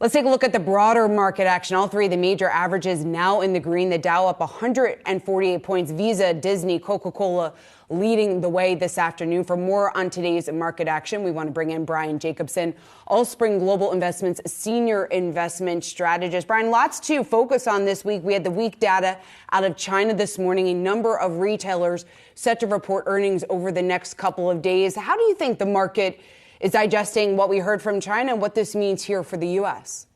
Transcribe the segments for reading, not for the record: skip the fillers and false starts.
Let's take a look at the broader market action. All three of the major averages now in the green. The Dow up 148 points. Visa, Disney, Coca-Cola leading the way this afternoon. For more on today's market action, we want to bring in Brian Jacobsen, Allspring Global Investments Senior Investment Strategist. Brian, lots to focus on this week. We had the weak data out of China this morning. A number of retailers set to report earnings over the next couple of days. How do you think the market is digesting what we heard from China and what this means here for the U.S.?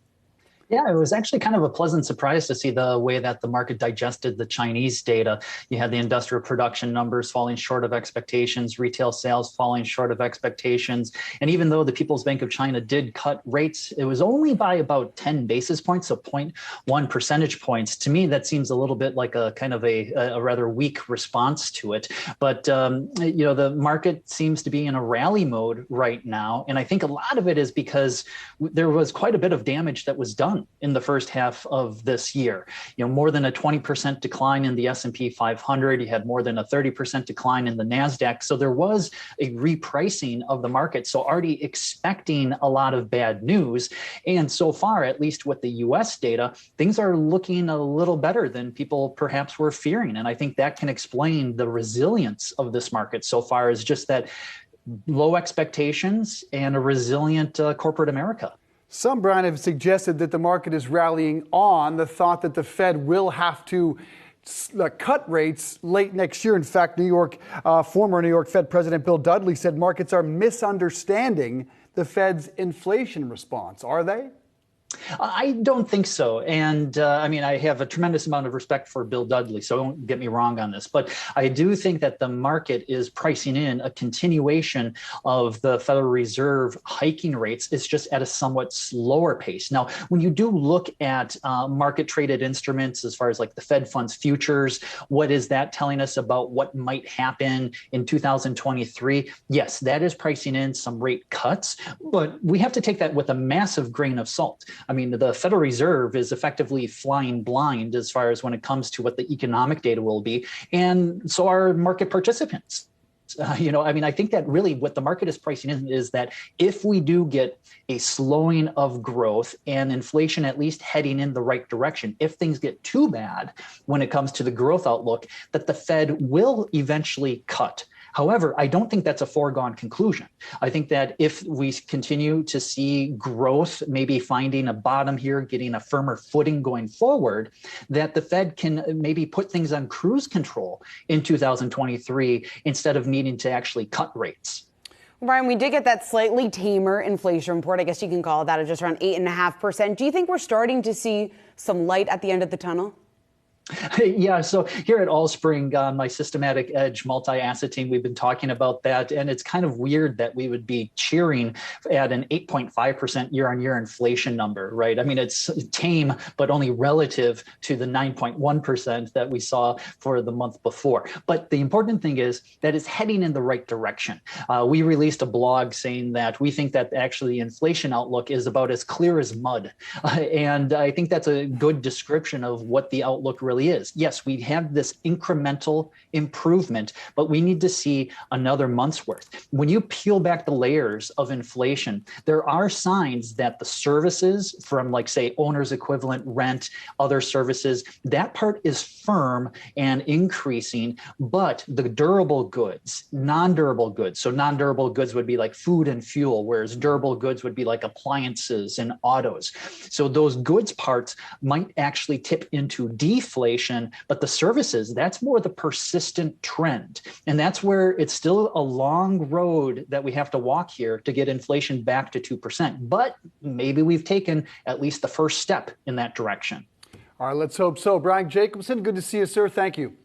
Yeah, it was actually kind of a pleasant surprise to see the way that the market digested the Chinese data. You had the industrial production numbers falling short of expectations, retail sales falling short of expectations. And even though the People's Bank of China did cut rates, it was only by about 10 basis points, so 0.1 percentage points. To me, that seems a little bit like a kind of a rather weak response to it. But, the market seems to be in a rally mode right now. And I think a lot of it is because there was quite a bit of damage that was done in the first half of this year. More than a 20% decline in the S&P 500. You had more than a 30% decline in the NASDAQ. So there was a repricing of the market. So already expecting a lot of bad news. And so far, at least with the US data, things are looking a little better than people perhaps were fearing. And I think that can explain the resilience of this market so far, is just that low expectations and a resilient corporate America. Some, Brian, have suggested that the market is rallying on the thought that the Fed will have to cut rates late next year. In fact, former New York Fed President Bill Dudley said markets are misunderstanding the Fed's inflation response. Are they? I don't think so. And I have a tremendous amount of respect for Bill Dudley, so don't get me wrong on this. But I do think that the market is pricing in a continuation of the Federal Reserve hiking rates. It's just at a somewhat slower pace. Now, when you do look at market traded instruments, as far as like the Fed funds futures, what is that telling us about what might happen in 2023? Yes, that is pricing in some rate cuts, but we have to take that with a massive grain of salt. I mean, the Federal Reserve is effectively flying blind as far as when it comes to what the economic data will be. And so are market participants. I think that really what the market is pricing in is that if we do get a slowing of growth and inflation at least heading in the right direction, if things get too bad when it comes to the growth outlook, that the Fed will eventually cut. However, I don't think that's a foregone conclusion. I think that if we continue to see growth, maybe finding a bottom here, getting a firmer footing going forward, that the Fed can maybe put things on cruise control in 2023 instead of needing to actually cut rates. Brian, we did get that slightly tamer inflation report. I guess you can call it that, at just around 8.5%. Do you think we're starting to see some light at the end of the tunnel? Yeah, so here at Allspring, my systematic edge multi-asset team, we've been talking about that. And it's kind of weird that we would be cheering at an 8.5% year-on-year inflation number, right? I mean, it's tame, but only relative to the 9.1% that we saw for the month before. But the important thing is that it's heading in the right direction. We released a blog saying that we think that actually the inflation outlook is about as clear as mud. And I think that's a good description of what the outlook really is. Yes, we have this incremental improvement, but we need to see another month's worth. When you peel back the layers of inflation, there are signs that the services from, like, say, owner's equivalent rent, other services, that part is firm and increasing, but the durable goods, non-durable goods, so non-durable goods would be like food and fuel, whereas durable goods would be like appliances and autos. So those goods parts might actually tip into deflation, but the services, that's more the persistent trend. And that's where it's still a long road that we have to walk here to get inflation back to 2%. But maybe we've taken at least the first step in that direction. All right, let's hope so. Brian Jacobsen, good to see you, sir. Thank you.